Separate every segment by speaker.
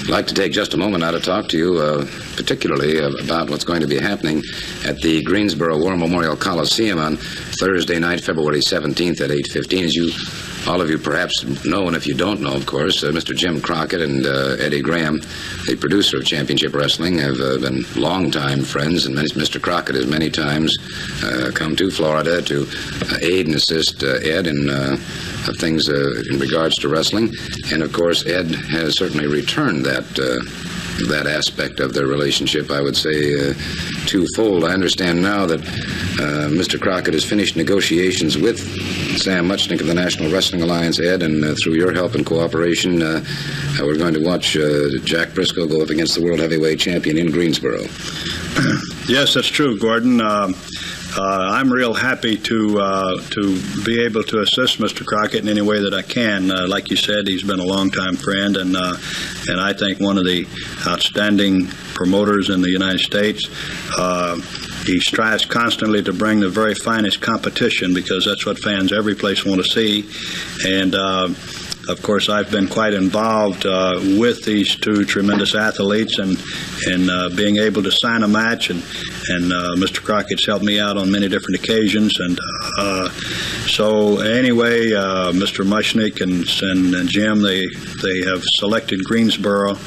Speaker 1: I'd like to take just a moment now to talk to you, particularly about what's going to be happening at the Greensboro War Memorial Coliseum on Thursday night, February 17th at 8:15. As all of you perhaps know, and if you don't know, of course, Mr. Jim Crockett and Eddie Graham, the producer of Championship Wrestling, have been longtime friends, and Mr. Crockett has many times come to Florida to aid and assist Ed in things in regards to wrestling. And, of course, Ed has certainly returned that aspect of their relationship, I would say, twofold. I understand now that Mr. Crockett has finished negotiations with Sam Muchnick of the National Wrestling Alliance, Ed, and through your help and cooperation, we're going to watch Jack Brisco go up against the World Heavyweight Champion in Greensboro.
Speaker 2: Yes, that's true, Gordon. I'm real happy to be able to assist Mr. Crockett in any way that I can. Like you said, he's been a longtime friend, and I think one of the outstanding promoters in the United States. He strives constantly to bring the very finest competition, because that's what fans every place want to see. And of course, I've been quite involved with these two tremendous athletes, and being able to sign a match, and Mr. Crockett's helped me out on many different occasions. And so anyway, Mr. Muchnick and Jim, they have selected Greensboro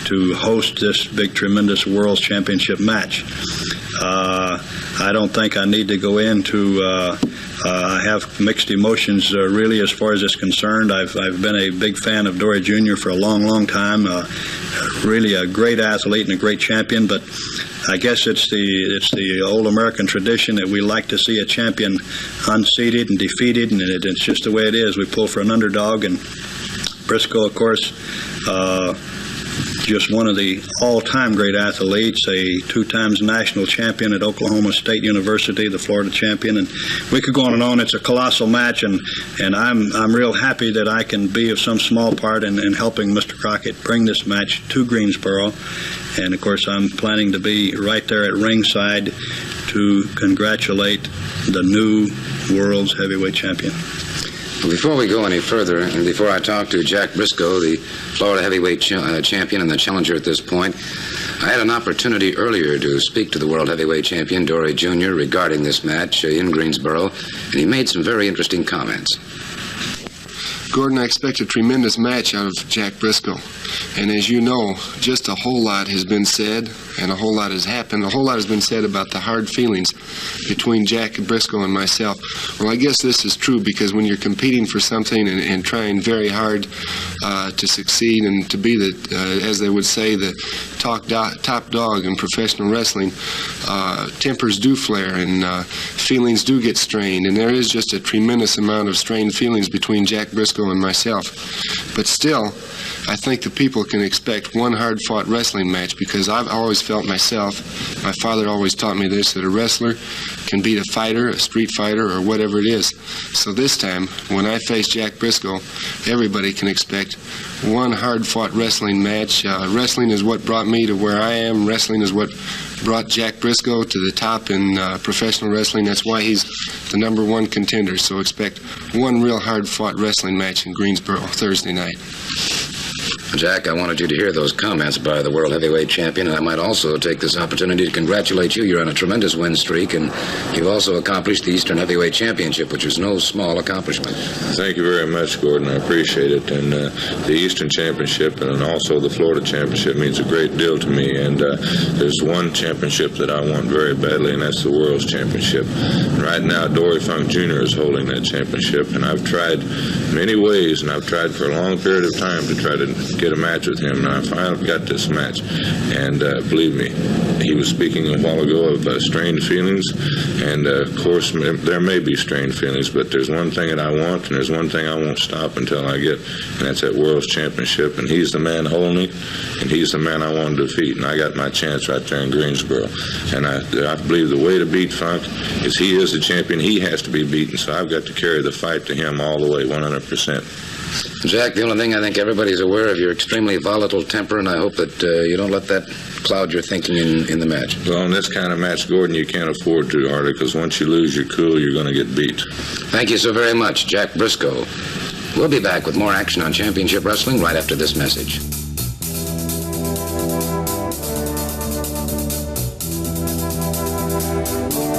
Speaker 2: to host this big, tremendous World Championship match. I don't think I need to go into I have mixed emotions really as far as it's concerned. I've been a big fan of Dory Jr. for a long time. Really a great athlete and a great champion, but I guess it's the old American tradition that we like to see a champion unseated and defeated, and it's just the way it is. We pull for an underdog, and Brisco, of course, just one of the all-time great athletes, a 2 times national champion at Oklahoma State University, the Florida champion, and we could go on and on. It's a colossal match, and I'm real happy that I can be of some small part in helping Mr. Crockett bring this match to Greensboro. And of course, I'm planning to be right there at ringside to congratulate the new world's heavyweight champion.
Speaker 1: Before we go any further, and before I talk to Jack Brisco, the Florida heavyweight champion and the challenger at this point, I had an opportunity earlier to speak to the world heavyweight champion, Dory Jr., regarding this match in Greensboro, and he made some very interesting comments.
Speaker 3: Gordon, I expect a tremendous match out of Jack Brisco. And as you know, just a whole lot has been said, and a whole lot has happened. A whole lot has been said about the hard feelings between Jack Brisco and myself. Well, I guess this is true, because when you're competing for something and trying very hard to succeed and to be the, as they would say, the top dog in professional wrestling, tempers do flare and feelings do get strained. And there is just a tremendous amount of strained feelings between Jack Brisco and myself. But still, I think the people can expect one hard-fought wrestling match, because I've always felt myself, my father always taught me this, that a wrestler can beat a fighter, a street fighter, or whatever it is. So this time, when I face Jack Brisco, everybody can expect one hard-fought wrestling match. Wrestling is what brought me to where I am. Wrestling is what brought Jack Brisco to the top in professional wrestling. That's why he's the #1 contender. So expect one real hard-fought wrestling match in Greensboro Thursday night.
Speaker 1: Jack, I wanted you to hear those comments by the world heavyweight champion, and I might also take this opportunity to congratulate you. You're on a tremendous win streak, and you've also accomplished the Eastern Heavyweight Championship, which is no small accomplishment.
Speaker 4: Thank you very much, Gordon. I appreciate it. And the Eastern Championship and also the Florida Championship means a great deal to me. And there's one championship that I want very badly, and that's the World's Championship. And right now, Dory Funk Jr. is holding that championship, and I've tried many ways, and I've tried for a long period of time to try to get a match with him, and I finally got this match. And believe me, he was speaking a while ago of strained feelings, and of course there may be strained feelings, but there's one thing that I want, and there's one thing I won't stop until I get, and that's that World's Championship. And he's the man holding it, and he's the man I want to defeat, and I got my chance right there in Greensboro. And I believe the way to beat Funk is he is the champion. He has to be beaten, so I've got to carry the fight to him all the way, 100%.
Speaker 1: Jack, the only thing I think everybody's aware of your extremely volatile temper, and I hope that you don't let that cloud your thinking in the match.
Speaker 4: Well, in this kind of match, Gordon, you can't afford to, Artie, because once you lose your cool, you're going to get beat.
Speaker 1: Thank you so very much, Jack Brisco. We'll be back with more action on Championship Wrestling right after this message.
Speaker 5: Thank you.